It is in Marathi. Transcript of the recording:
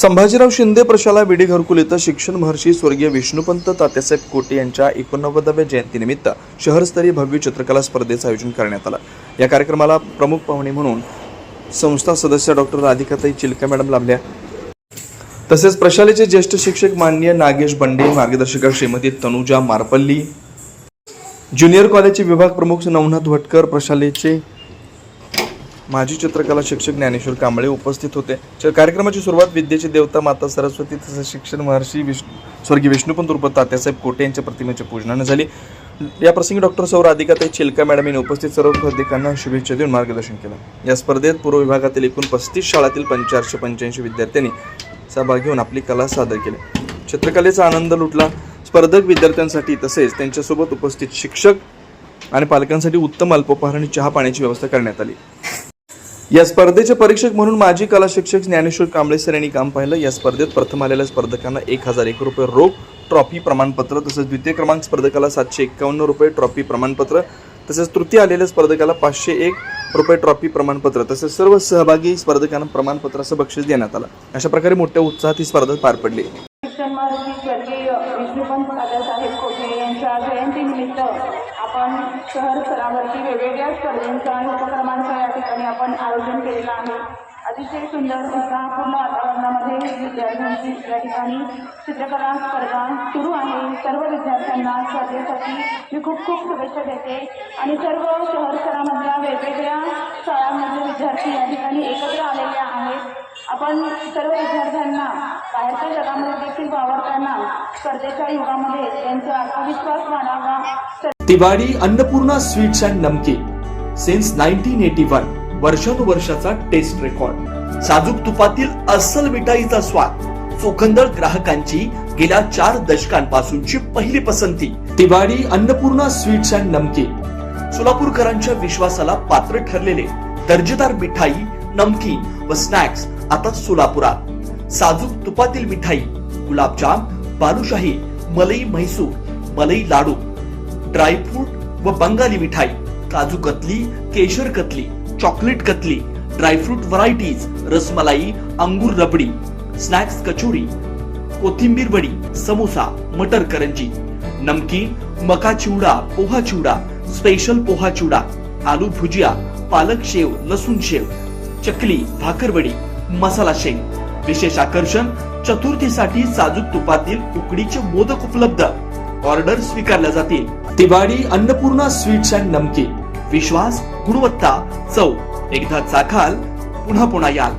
संभाजीराव शिंदे प्रशाला विडी घरकुल इथं शिक्षण महर्षी स्वर्गीय विष्णुपंत तात्यासाहेब कोटे यांच्या 89व्या जयंतीनिमित्त शहरस्तरीय भव्य चित्रकला स्पर्धेचं आयोजन करण्यात आलं। या कार्यक्रमाला प्रमुख पाहुणे म्हणून संस्था सदस्य डॉक्टर राधिकाताई चिलका मॅडम लाभल्या। तसेच प्रशालेचे ज्येष्ठ शिक्षक माननीय नागेश बंडे, मार्गदर्शिका श्रीमती तनुजा मारपल्ली, ज्युनियर कॉलेजचे विभाग प्रमुख नवनाथ भटकर, प्रशालेचे माजी चित्रकला शिक्षक ज्ञानेश्वर कांबळे उपस्थित होते। कार्यक्रमाची सुरुवात विद्येची देवता माता सरस्वती तसेच शिक्षण महर्षी स्वर्गीय विष्णुपंत उर्फ तात्यासाहेब कोटे यांच्या प्रतिमेच्या पूजनाने झाली। या प्रसंगी डॉक्टर सौ राधिकाताई चिलका मॅडम यांनी उपस्थित सर्व स्पर्धकांना शुभेच्छा देऊन मार्गदर्शन केलं। या स्पर्धेत पूर्व विभागातील एकूण 35 शाळांतील 485 विद्यार्थ्यांनी सहभाग घेऊन आपली कला सादर केली। चित्रकलेचा आनंद लुटला। स्पर्धक विद्यार्थ्यांसाठी तसेच त्यांच्यासोबत उपस्थित शिक्षक आणि पालकांसाठी उत्तम अल्पोपहार आणि चहा पाण्याची व्यवस्था करण्यात आली। या स्पर्धेचे परीक्षक म्हणून माजी कला शिक्षक ज्ञानेश्वर कांबळे सर यांनी काम पाहिलं। या स्पर्धेत प्रथम आलेल्या स्पर्धकांना 1001 रुपये रोख ट्रॉफी प्रमाणपत्र, तसेच द्वितीय क्रमांक स्पर्धकाला 751 रुपये ट्रॉफी प्रमाणपत्र, तसेच तृतीय आलेल्या स्पर्धकाला 501 रुपये ट्रॉफी प्रमाणपत्र, तसेच सर्व सहभागी स्पर्धकांना प्रमाणपत्राचं बक्षीस देण्यात आलं। अशा प्रकारे मोठ्या उत्साहात ही स्पर्धा पार पडली। शिक्षण महर्षी स्वर्गीय विष्णुपंत तात्यासाहेब कोटे यांच्या जयंतीनिमित्त आपण शहर स्तरावरती वेगवेगळ्या स्पर्धेंचं आणि उपक्रमांचं या ठिकाणी आपण आयोजन केलेलं आहे। अतिशय सुंदर उत्साहपूर्ण वातावरणामध्ये विद्यार्थ्यांची या ठिकाणी चित्रकला स्पर्धा सुरू आहे। सर्व विद्यार्थ्यांना स्पर्धेसाठी मी खूप शुभेच्छा देते आणि सर्व शहर स्तरामधल्या वेगवेगळ्या शाळांमधले विद्यार्थी या ठिकाणी एकत्र आलेले आहेत। आपण सर्व विद्यार्थ्यांना बाहेरच्या जगामध्ये देखील वावरताना स्पर्धेच्या युगामध्ये त्यांचा आत्मविश्वास वाढावा। तिवारी अन्नपूर्णा स्वीट्स अँड नमकीन सिन्स 1981 वर्षानुवर्षाचा टेस्ट रेकॉर्ड। साजूक तुपातील अस्सल मिठाईचा स्वाद, चोखंदळ ग्राहकांची गेल्या 4 दशकांपासूनची पहिली पसंती। तिवारी अन्नपूर्णा स्वीट्स अँड नमकीन सोलापूरकरांच्या विश्वासाला पात्र ठरलेले दर्जेदार मिठाई, नमकीन व स्नॅक्स आता सोलापुरात। साजूक तुपातील मिठाई, गुलाबजाम, बालुशाही, मलाई म्हैसूर, मलाई लाडू, ड्रायफ्रूट व बंगाली मिठाई, काजू कतली, केशर katli, chocolate katli, dry fruit varieties, rasmalai, अंगूर रबडी, स्नॅक्स कचोरी, कोथिंबीर वडी, समोसा, मटर करंजी, नमकीन, मका चिवडा, पोहा चिवडा, स्पेशल पोहा चिवडा, आलू भुजिया, पालक शेव, लसूण शेव, चकली, भाकरवडी, मसाला शेंग। विशेष आकर्षण, चतुर्थीसाठी साजूक तुपातील उकडीचे मोदक उपलब्ध। ऑर्डर स्वीकारल्या जातील। तिवारी अन्नपूर्णा स्वीट्स अँड नमकीन, विश्वास, गुणवत्ता, चव। एकदा चाखाल पुन्हा याल।